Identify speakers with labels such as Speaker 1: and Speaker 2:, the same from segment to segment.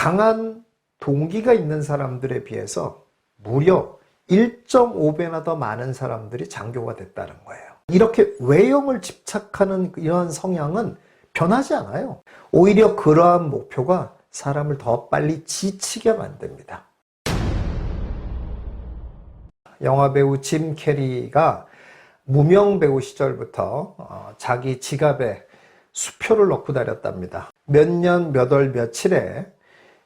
Speaker 1: 강한 동기가 있는 사람들에 비해서 무려 1.5배나 더 많은 사람들이 장교가 됐다는 거예요. 이렇게 외형을 집착하는 이러한 성향은 변하지 않아요. 오히려 그러한 목표가 사람을 더 빨리 지치게 만듭니다. 영화배우 짐 캐리가 무명 배우 시절부터 자기 지갑에 수표를 넣고 다녔답니다. 몇 년, 몇 월, 며칠에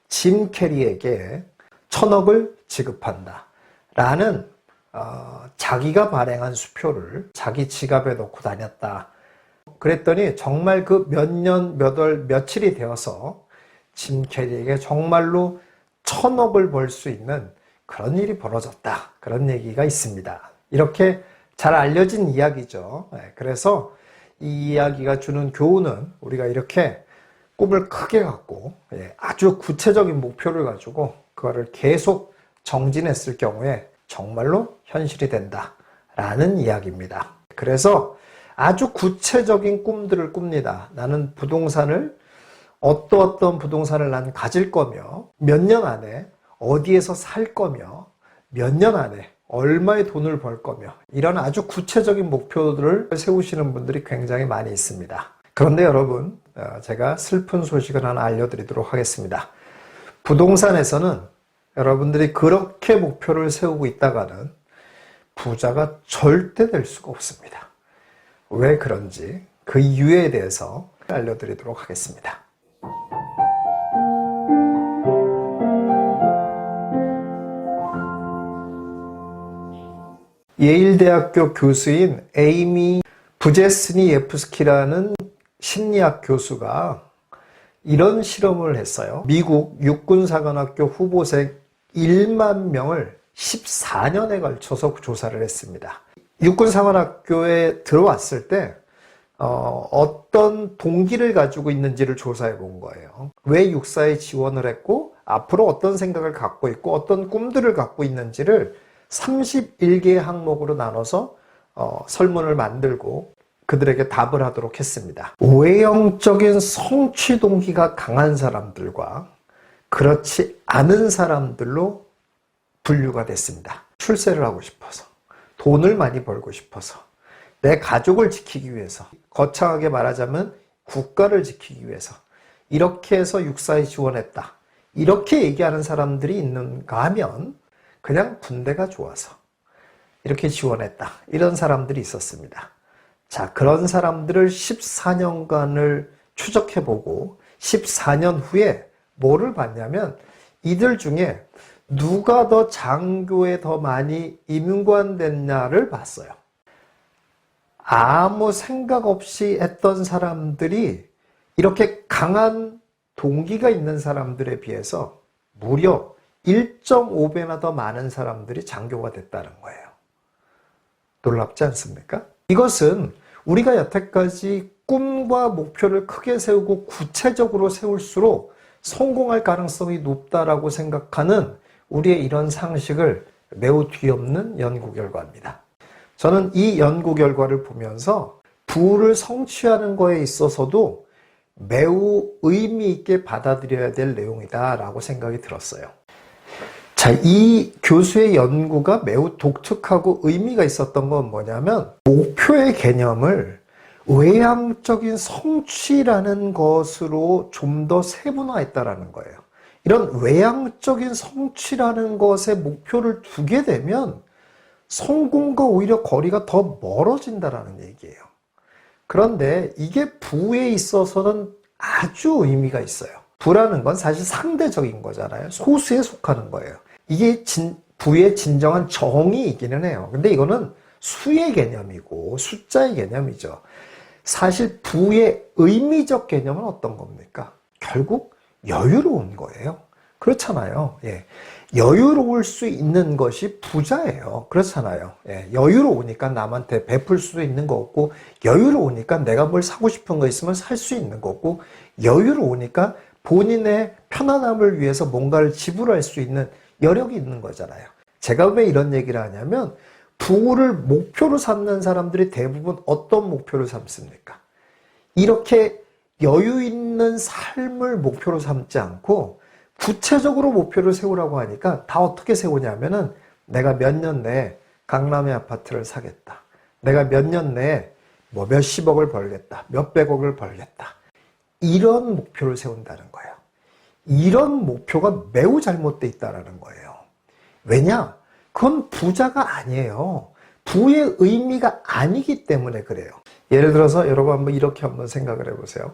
Speaker 1: 짐 캐리에게 1,000억을 지급한다 라는 자기가 발행한 수표를 자기 지갑에 넣고 다녔다. 그랬더니 정말 그 몇 년, 몇 월, 며칠이 되어서 짐 캐리에게 정말로 1,000억을 벌 수 있는 그런 일이 벌어졌다. 그런 얘기가 있습니다. 이렇게 잘 알려진 이야기죠. 그래서 이 이야기가 주는 교훈은 우리가 이렇게 꿈을 크게 갖고 아주 구체적인 목표를 가지고 그거를 계속 정진했을 경우에 정말로 현실이 된다라는 이야기입니다. 그래서 아주 구체적인 꿈들을 꿉니다. 나는 부동산을 어떤 부동산을 난 가질 거며 몇 년 안에 어디에서 살 거며 몇 년 안에 얼마의 돈을 벌 거며 이런 아주 구체적인 목표들을 세우시는 분들이 굉장히 많이 있습니다. 그런데 여러분, 제가 슬픈 소식을 하나 알려드리도록 하겠습니다. 부동산에서는 여러분들이 그렇게 목표를 세우고 있다가는 부자가 절대 될 수가 없습니다. 왜 그런지 그 이유에 대해서 알려드리도록 하겠습니다. 예일대학교 교수인 에이미 부제스니예프스키라는 심리학 교수가 이런 실험을 했어요. 미국 육군사관학교 후보생 1만 명을 14년에 걸쳐서 조사를 했습니다. 육군사관학교에 들어왔을 때 어떤 동기를 가지고 있는지를 조사해 본 거예요. 왜 육사에 지원을 했고 앞으로 어떤 생각을 갖고 있고 어떤 꿈들을 갖고 있는지를 31개의 항목으로 나눠서 설문을 만들고 그들에게 답을 하도록 했습니다. 외형적인 성취 동기가 강한 사람들과 그렇지 않은 사람들로 분류가 됐습니다. 출세를 하고 싶어서, 돈을 많이 벌고 싶어서, 내 가족을 지키기 위해서, 거창하게 말하자면 국가를 지키기 위해서 이렇게 해서 육사에 지원했다. 이렇게 얘기하는 사람들이 있는가 하면 그냥 군대가 좋아서 이렇게 지원했다. 이런 사람들이 있었습니다. 자, 그런 사람들을 14년간을 추적해보고 14년 후에 뭐를 봤냐면 이들 중에 누가 더 장교에 더 많이 임관됐냐를 봤어요. 아무 생각 없이 했던 사람들이 이렇게 강한 동기가 있는 사람들에 비해서 무려 1.5배나 더 많은 사람들이 장교가 됐다는 거예요. 놀랍지 않습니까? 이것은 우리가 여태까지 꿈과 목표를 크게 세우고 구체적으로 세울수록 성공할 가능성이 높다라고 생각하는 우리의 이런 상식을 매우 뒤엎는 연구 결과입니다. 저는 이 연구 결과를 보면서 부를 성취하는 거에 있어서도 매우 의미 있게 받아들여야 될 내용이다라고 생각이 들었어요. 자, 이 교수의 연구가 매우 독특하고 의미가 있었던 건 뭐냐면 목표의 개념을 외향적인 성취라는 것으로 좀 더 세분화했다라는 거예요. 이런 외향적인 성취라는 것에 목표를 두게 되면 성공과 오히려 거리가 더 멀어진다라는 얘기예요. 그런데 이게 부에 있어서는 아주 의미가 있어요. 부라는 건 사실 상대적인 거잖아요. 소수에 속하는 거예요. 이게 부의 진정한 정의이기는 해요. 근데 이거는 수의 개념이고 숫자의 개념이죠. 사실 부의 의미적 개념은 어떤 겁니까? 결국 여유로운 거예요. 그렇잖아요. 예. 여유로울 수 있는 것이 부자예요. 그렇잖아요. 예. 여유로우니까 남한테 베풀 수도 있는 거고, 여유로우니까 내가 뭘 사고 싶은 거 있으면 살 수 있는 거고, 여유로우니까 본인의 편안함을 위해서 뭔가를 지불할 수 있는 여력이 있는 거잖아요. 제가 왜 이런 얘기를 하냐면 부를 목표로 삼는 사람들이 대부분 어떤 목표를 삼습니까? 이렇게 여유 있는 삶을 목표로 삼지 않고 구체적으로 목표를 세우라고 하니까 다 어떻게 세우냐면은 내가 몇 년 내에 강남의 아파트를 사겠다. 내가 몇 년 내에 뭐 몇십억을 벌겠다. 몇백억을 벌겠다. 이런 목표를 세운다는 거예요. 이런 목표가 매우 잘못되어 있다는 거예요. 왜냐? 그건 부자가 아니에요. 부의 의미가 아니기 때문에 그래요. 예를 들어서 여러분 한번 이렇게 한번 생각을 해보세요.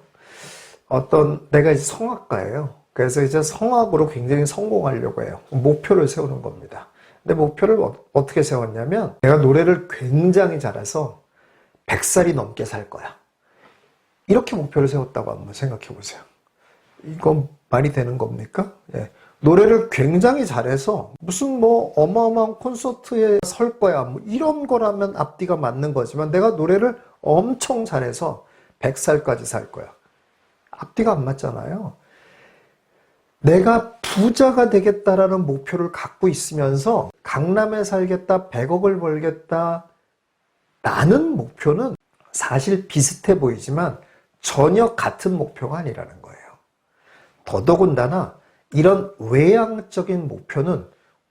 Speaker 1: 내가 이제 성악가예요. 그래서 이제 성악으로 굉장히 성공하려고 해요. 목표를 세우는 겁니다. 근데 목표를 어떻게 세웠냐면 내가 노래를 굉장히 잘해서 100살이 넘게 살 거야. 이렇게 목표를 세웠다고 한번 생각해 보세요. 이건 말이 되는 겁니까? 예. 노래를 굉장히 잘해서 무슨 뭐 어마어마한 콘서트에 설 거야. 뭐 이런 거라면 앞뒤가 맞는 거지만 내가 노래를 엄청 잘해서 100살까지 살 거야. 앞뒤가 안 맞잖아요. 내가 부자가 되겠다라는 목표를 갖고 있으면서 강남에 살겠다, 100억을 벌겠다 라는 목표는 사실 비슷해 보이지만 전혀 같은 목표가 아니라는 거예요. 더더군다나 이런 외향적인 목표는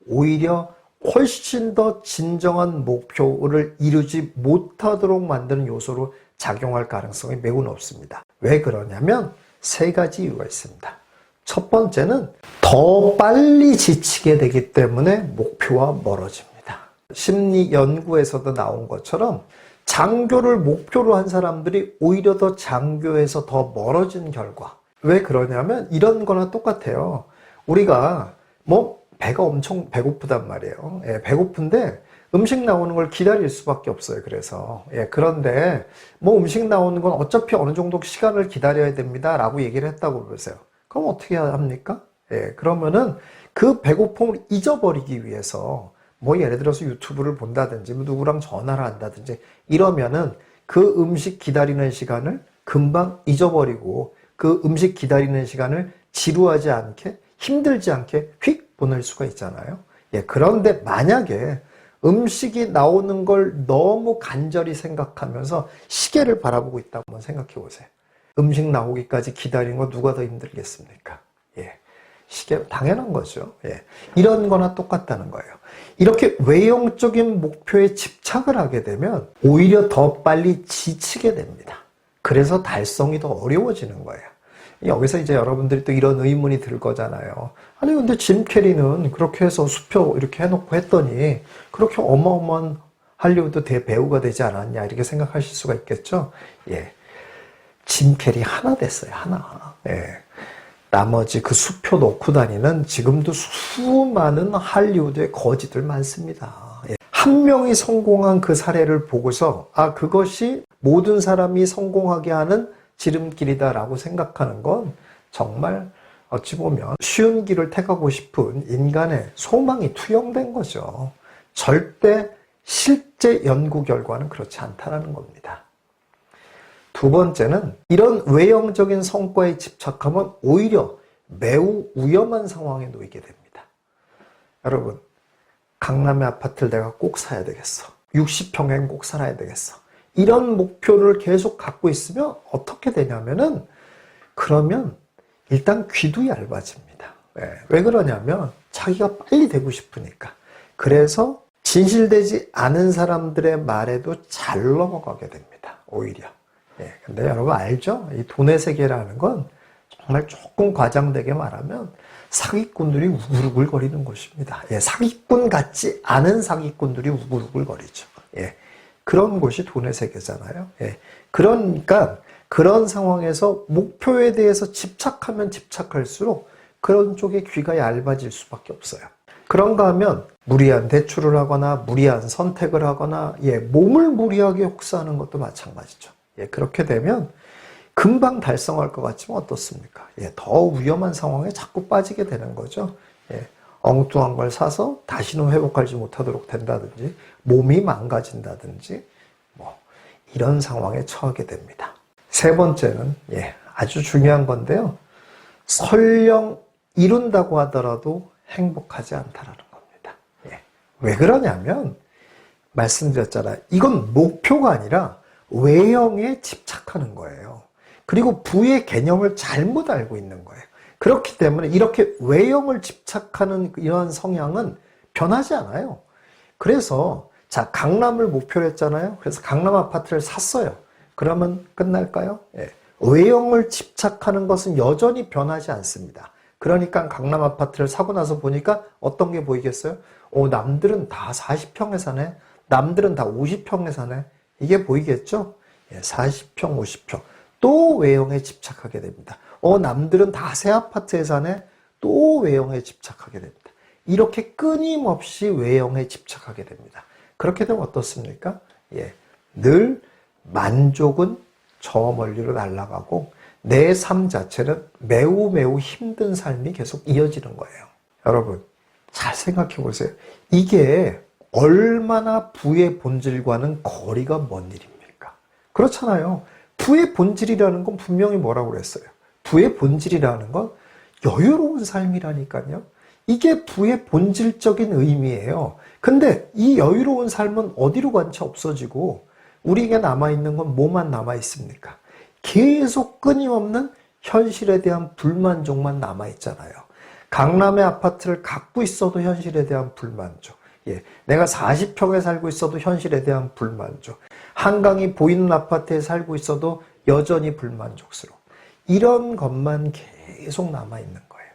Speaker 1: 오히려 훨씬 더 진정한 목표를 이루지 못하도록 만드는 요소로 작용할 가능성이 매우 높습니다. 왜 그러냐면 세 가지 이유가 있습니다. 첫 번째는 더 빨리 지치게 되기 때문에 목표와 멀어집니다. 심리 연구에서도 나온 것처럼 장교를 목표로 한 사람들이 오히려 더 장교에서 더 멀어진 결과. 왜 그러냐면 이런 거나 똑같아요. 우리가 뭐 배가 엄청 배고프단 말이에요. 예, 배고픈데 음식 나오는 걸 기다릴 수밖에 없어요. 그래서 그런데 뭐 음식 나오는 건 어차피 어느 정도 시간을 기다려야 됩니다 라고 얘기를 했다고 보세요. 그럼 어떻게 합니까? 그러면은 그 배고픔을 잊어버리기 위해서 뭐 예를 들어서 유튜브를 본다든지 뭐 누구랑 전화를 한다든지 이러면은 그 음식 기다리는 시간을 금방 잊어버리고 그 음식 기다리는 시간을 지루하지 않게 힘들지 않게 휙 보낼 수가 있잖아요. 그런데 만약에 음식이 나오는 걸 너무 간절히 생각하면서 시계를 바라보고 있다고 한번 생각해 보세요. 음식 나오기까지 기다리는 거 누가 더 힘들겠습니까? 시계 당연한 거죠. 이런 거나 똑같다는 거예요. 이렇게 외형적인 목표에 집착을 하게 되면 오히려 더 빨리 지치게 됩니다. 그래서 달성이 더 어려워지는 거예요. 여기서 이제 여러분들이 또 이런 의문이 들 거잖아요. 아니 근데 짐 캐리는 그렇게 해서 수표 이렇게 해놓고 했더니 그렇게 어마어마한 할리우드 대배우가 되지 않았냐 이렇게 생각하실 수가 있겠죠. 짐 캐리 하나 됐어요. 하나. 나머지 그 수표 놓고 다니는 지금도 수많은 할리우드의 거지들 많습니다. 한 명이 성공한 그 사례를 보고서 그것이 모든 사람이 성공하게 하는 지름길이다라고 생각하는 건 정말 어찌 보면 쉬운 길을 택하고 싶은 인간의 소망이 투영된 거죠. 절대 실제 연구 결과는 그렇지 않다는 겁니다. 두 번째는 이런 외형적인 성과에 집착하면 오히려 매우 위험한 상황에 놓이게 됩니다. 여러분, 강남의 아파트를 내가 꼭 사야 되겠어. 60평엔 꼭 살아야 되겠어. 이런 목표를 계속 갖고 있으면 어떻게 되냐면은 그러면 일단 귀도 얇아집니다. 왜 그러냐면 자기가 빨리 되고 싶으니까. 그래서 진실되지 않은 사람들의 말에도 잘 넘어가게 됩니다. 오히려. 근데 여러분 알죠? 이 돈의 세계라는 건 정말 조금 과장되게 말하면 사기꾼들이 우글우글거리는 곳입니다. 사기꾼 같지 않은 사기꾼들이 우글우글거리죠. 그런 곳이 돈의 세계잖아요. 그러니까 그런 상황에서 목표에 대해서 집착하면 집착할수록 그런 쪽에 귀가 얇아질 수밖에 없어요. 그런가 하면 무리한 대출을 하거나 무리한 선택을 하거나 몸을 무리하게 혹사하는 것도 마찬가지죠. 그렇게 되면 금방 달성할 것 같지만 어떻습니까? 더 위험한 상황에 자꾸 빠지게 되는 거죠. 엉뚱한 걸 사서 다시는 회복하지 못하도록 된다든지 몸이 망가진다든지 뭐 이런 상황에 처하게 됩니다. 세 번째는 아주 중요한 건데요. 설령 이룬다고 하더라도 행복하지 않다라는 겁니다. 왜 그러냐면 말씀드렸잖아요. 이건 목표가 아니라 외형에 집착하는 거예요. 그리고 부의 개념을 잘못 알고 있는 거예요. 그렇기 때문에 이렇게 외형을 집착하는 이러한 성향은 변하지 않아요. 그래서 자, 강남을 목표로 했잖아요. 그래서 강남 아파트를 샀어요. 그러면 끝날까요? 예. 외형을 집착하는 것은 여전히 변하지 않습니다. 그러니까 강남 아파트를 사고 나서 보니까 어떤 게 보이겠어요? 남들은 다 40평에 사네. 남들은 다 50평에 사네. 이게 보이겠죠? 예, 40평, 50평. 또 외형에 집착하게 됩니다. 남들은 다 새 아파트에 사네. 또 외형에 집착하게 됩니다. 이렇게 끊임없이 외형에 집착하게 됩니다. 그렇게 되면 어떻습니까? 예, 늘 만족은 저 멀리로 날아가고 내 삶 자체는 매우 매우 힘든 삶이 계속 이어지는 거예요. 여러분, 잘 생각해 보세요. 이게 얼마나 부의 본질과는 거리가 먼 일입니까? 그렇잖아요. 부의 본질이라는 건 분명히 뭐라고 그랬어요? 부의 본질이라는 건 여유로운 삶이라니까요. 이게 부의 본질적인 의미예요. 근데 이 여유로운 삶은 어디로 간지 없어지고 우리에게 남아있는 건 뭐만 남아있습니까? 계속 끊임없는 현실에 대한 불만족만 남아있잖아요. 강남의 아파트를 갖고 있어도 현실에 대한 불만족. 예, 내가 40평에 살고 있어도 현실에 대한 불만족. 한강이 보이는 아파트에 살고 있어도 여전히 불만족스러워. 이런 것만 계속 남아있는 거예요.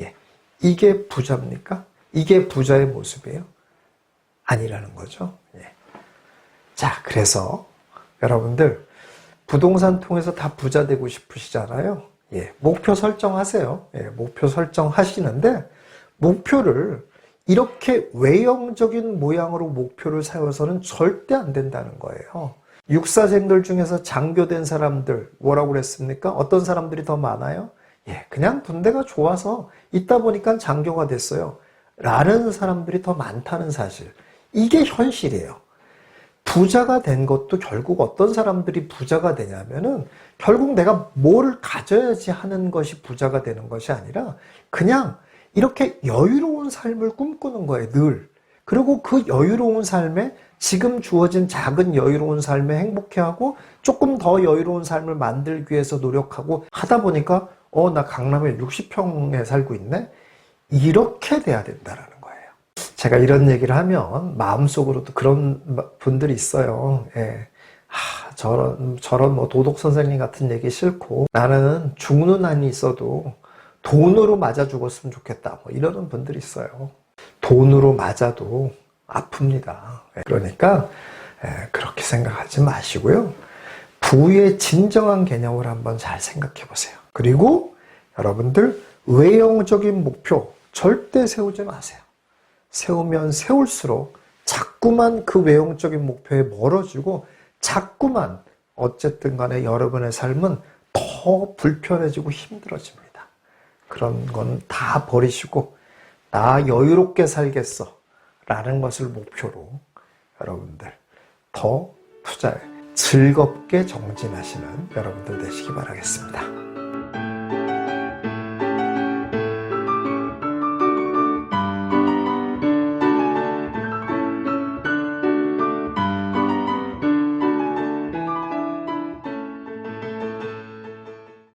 Speaker 1: 예, 이게 부자입니까? 이게 부자의 모습이에요? 아니라는 거죠. 예. 자, 그래서 여러분들 부동산 통해서 다 부자 되고 싶으시잖아요. 예, 목표 설정하세요. 예, 목표 설정하시는데 목표를 이렇게 외형적인 모양으로 목표를 세워서는 절대 안 된다는 거예요. 육사생들 중에서 장교된 사람들 뭐라고 그랬습니까? 어떤 사람들이 더 많아요? 예, 그냥 군대가 좋아서 있다 보니까 장교가 됐어요. 라는 사람들이 더 많다는 사실. 이게 현실이에요. 부자가 된 것도 결국 어떤 사람들이 부자가 되냐면은 결국 내가 뭐를 가져야지 하는 것이 부자가 되는 것이 아니라 그냥 이렇게 여유로운 삶을 꿈꾸는 거예요, 늘. 그리고 그 여유로운 삶에 지금 주어진 작은 여유로운 삶에 행복해하고 조금 더 여유로운 삶을 만들기 위해서 노력하고 하다 보니까 나 강남에 60평에 살고 있네? 이렇게 돼야 된다라는 거예요. 제가 이런 얘기를 하면 마음속으로도 그런 분들이 있어요. 예. 저런 뭐 도덕 선생님 같은 얘기 싫고 나는 죽는 한이 있어도 돈으로 맞아 죽었으면 좋겠다. 뭐 이러는 분들이 있어요. 돈으로 맞아도 아픕니다. 그러니까 그렇게 생각하지 마시고요. 부의 진정한 개념을 한번 잘 생각해 보세요. 그리고 여러분들 외형적인 목표 절대 세우지 마세요. 세우면 세울수록 자꾸만 그 외형적인 목표에 멀어지고 자꾸만 어쨌든 간에 여러분의 삶은 더 불편해지고 힘들어집니다. 그런 건 다 버리시고 나 여유롭게 살겠어 라는 것을 목표로 여러분들 더 투자에 즐겁게 정진하시는 여러분들 되시기 바라겠습니다.